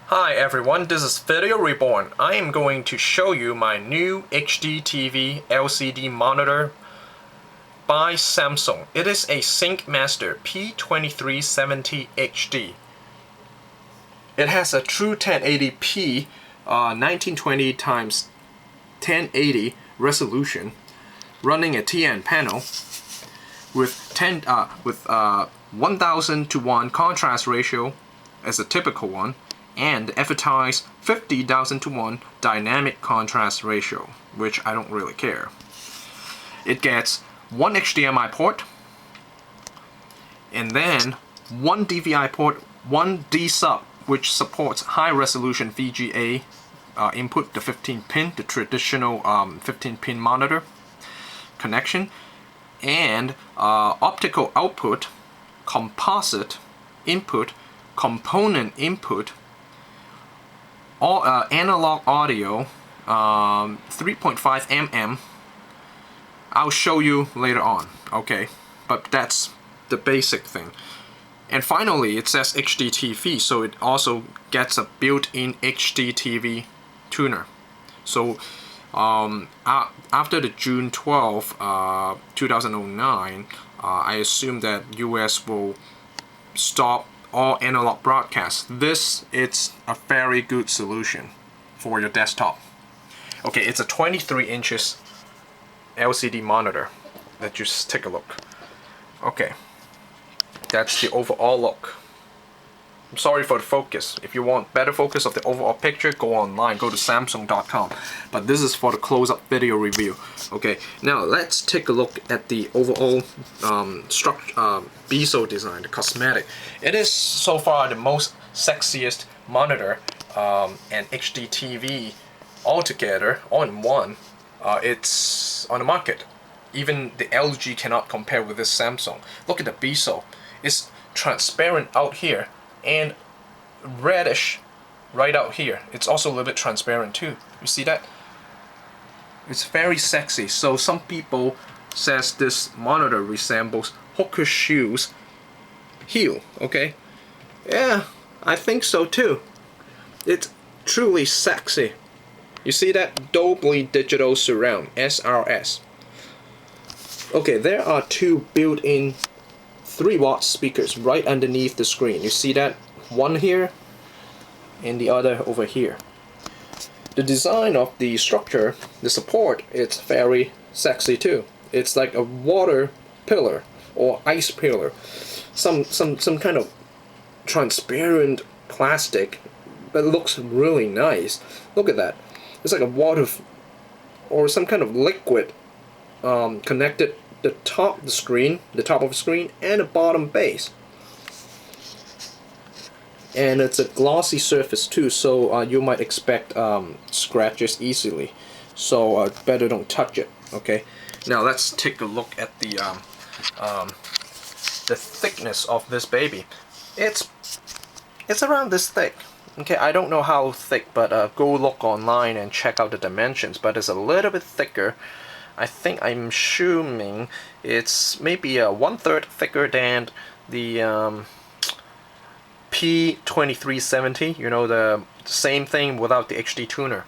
Hi everyone, this is Video Reborn. I am going to show you my new HDTV LCD monitor by Samsung. It is a SyncMaster P2370HD. It has a true 1080p 1920 x 1080 resolution, running a TN panel with 1000:1 contrast ratio as a typical one, and advertise 50,000:1 dynamic contrast ratio, which I don't really care. It gets one HDMI port, and then one DVI port, one D-sub, which supports high-resolution VGA input, the 15-pin, the traditional 15-pin monitor connection, and optical output, composite input, component input, all analog audio, 3.5 mm. I'll show you later on, okay? But that's the basic thing. And finally, it says HDTV, so it also gets a built-in HDTV tuner. So after the June 12, 2009, I assume that US will stop all analog broadcasts. This is a very good solution for your desktop. Okay, it's a 23 inches LCD monitor. Let's just take a look. Okay, that's the overall look. I'm sorry for the focus. If you want better focus of the overall picture, go online, go to Samsung.com. But this is for the close-up video review. Okay, now let's take a look at the overall bezel design, the cosmetic. It is so far the most sexiest monitor and HDTV altogether, all in one. It's on the market. Even the LG cannot compare with this Samsung. Look at the bezel. It's transparent out here and reddish right out here. It's also a little bit transparent too. You see that? It's very sexy. So some people says this monitor resembles hooker shoes heel. Okay, yeah, I think so too. It's truly sexy. You see that? Dolby Digital Surround, SRS. Okay, there are two built-in 3-watt speakers right underneath the screen. You see that? One here and the other over here. The design of the structure, the support, it's very sexy too. It's like a water pillar or ice pillar. Some kind of transparent plastic, but it looks really nice. Look at that. It's like a water or some kind of liquid connected the top of the screen, and the bottom base. And it's a glossy surface too, so you might expect scratches easily. So better don't touch it. Okay. Now let's take a look at the thickness of this baby. It's around this thick. Okay, I don't know how thick, but go look online and check out the dimensions. But it's a little bit thicker. I'm assuming it's maybe 1/3 thicker than the P2370. You know, the same thing without the HD tuner.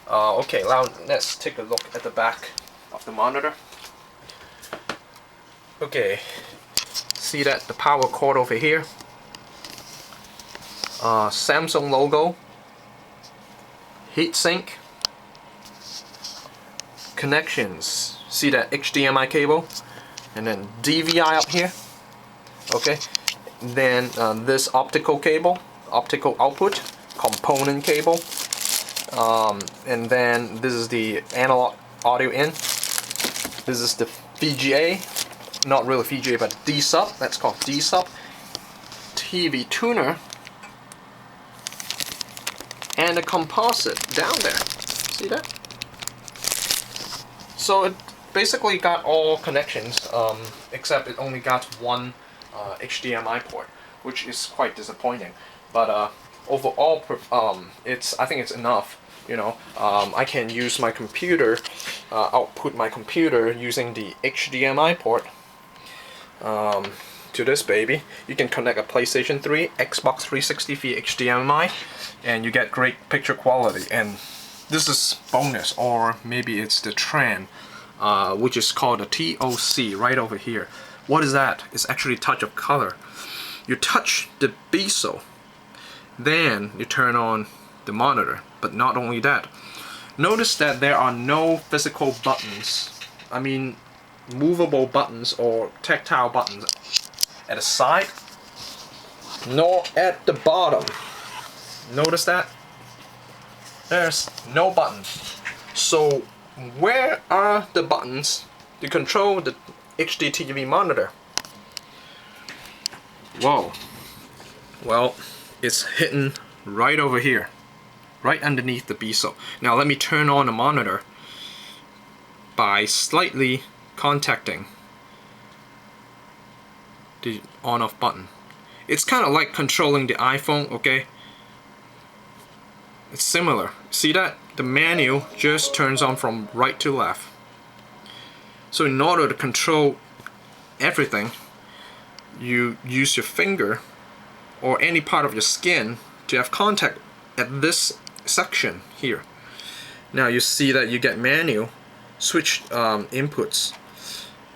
Okay, now let's take a look at the back of the monitor. Okay, see that the power cord over here. Samsung logo, heatsink, connections, see that HDMI cable, and then DVI up here. Okay, then this optical cable, optical output, component cable, and then this is the analog audio in. This is the VGA, not really VGA, but D-sub, that's called D-sub, TV tuner, and a composite down there. See that? So it basically got all connections, except it only got one HDMI port, which is quite disappointing. But overall, I think it's enough. You know, I can use my computer, output my computer using the HDMI port. to this baby. You can connect a PlayStation 3, Xbox 360 via HDMI, and you get great picture quality. And this is bonus, or maybe it's the trend, which is called a TOC right over here. What is that? It's actually touch of color. You touch the bezel, then you turn on the monitor. But not only that, notice that there are no physical buttons, I mean movable buttons or tactile buttons at the side, nor at the bottom. Notice that? There's no button. So where are the buttons to control the HDTV monitor? Whoa. Well, it's hidden right over here, right underneath the bezel. Now let me turn on the monitor by slightly contacting the on-off button. It's kind of like controlling the iPhone, okay? It's similar. See that? The menu just turns on from right to left. So in order to control everything, you use your finger or any part of your skin to have contact at this section here. Now you see that you get menu, switch inputs,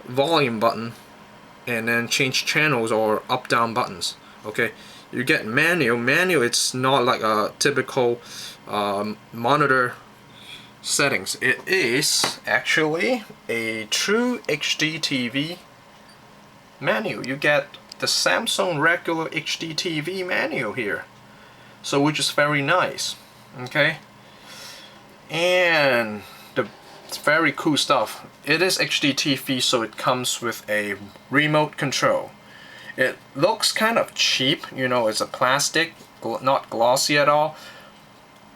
volume button, and then change channels or up down buttons. Okay, you get menu. It's not like a typical monitor settings. It is actually a true HDTV menu. You get the Samsung regular HDTV menu here, so which is very nice. Okay, and it's very cool stuff. It is HDTV, so it comes with a remote control. It looks kind of cheap, you know, it's a plastic, not glossy at all,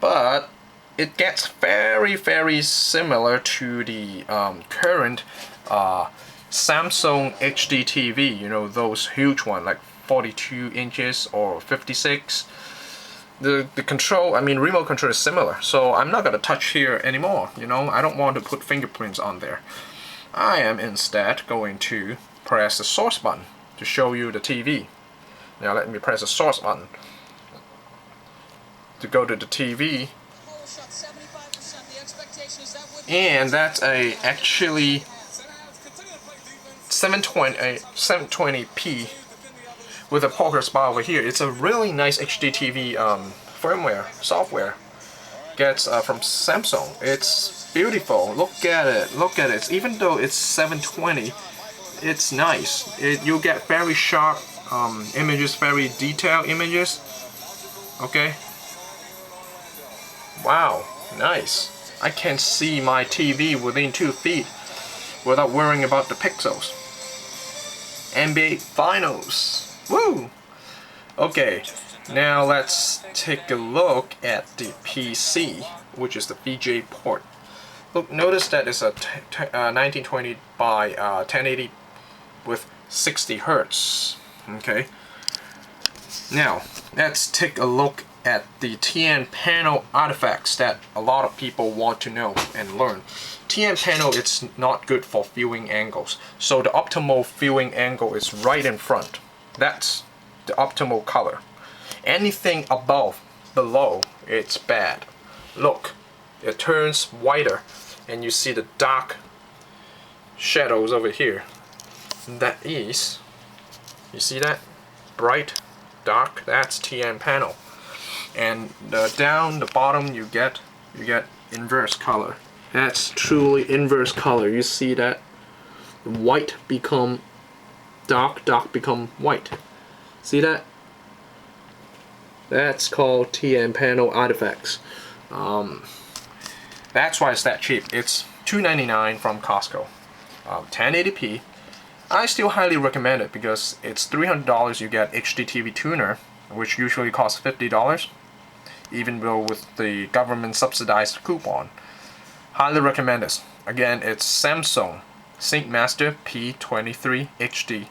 but it gets very similar to the current Samsung HDTV, you know, those huge one like 42 inches or 56. The control, I mean remote control is similar, so I'm not gonna touch here anymore, you know. I don't want to put fingerprints on there. I am instead going to press the source button to show you the TV. Now let me press the source button to go to the TV, and that's a actually 720p with a progress bar over here. It's a really nice HDTV firmware software. Gets from Samsung. It's beautiful. Look at it. Look at it. Even though it's 720, it's nice. You get very sharp images, very detailed images. Okay. Wow, nice. I can see my TV within 2 feet without worrying about the pixels. NBA Finals. Woo! Okay, now let's take a look at the PC, which is the VGA port. Look, notice that it's a 1920 by 1080 with 60 Hertz. Okay. Now, let's take a look at the TN panel artifacts that a lot of people want to know and learn. TN panel, it's not good for viewing angles. So the optimal viewing angle is right in front. That's the optimal color. Anything above, below, it's bad. Look, it turns whiter and you see the dark shadows over here. That is, you see that? Bright, dark, that's TN panel. And down the bottom you get inverse color. That's truly inverse color. You see that? White become dark, dark become white. See that? That's called TN panel artifacts. That's why it's that cheap. It's $2.99 from Costco. 1080p. I still highly recommend it because it's $300. You get HDTV tuner, which usually costs $50, even though with the government subsidized coupon. Highly recommend this. Again, it's Samsung SyncMaster P23HD.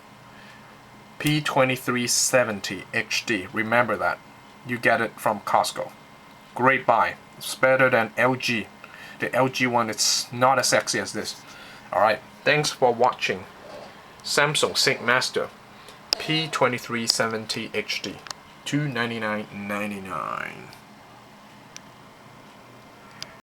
P2370HD. Remember that. You get it from Costco. Great buy. It's better than LG. The LG one, it's not as sexy as this. Alright, thanks for watching. Samsung SyncMaster P2370HD, $299.99.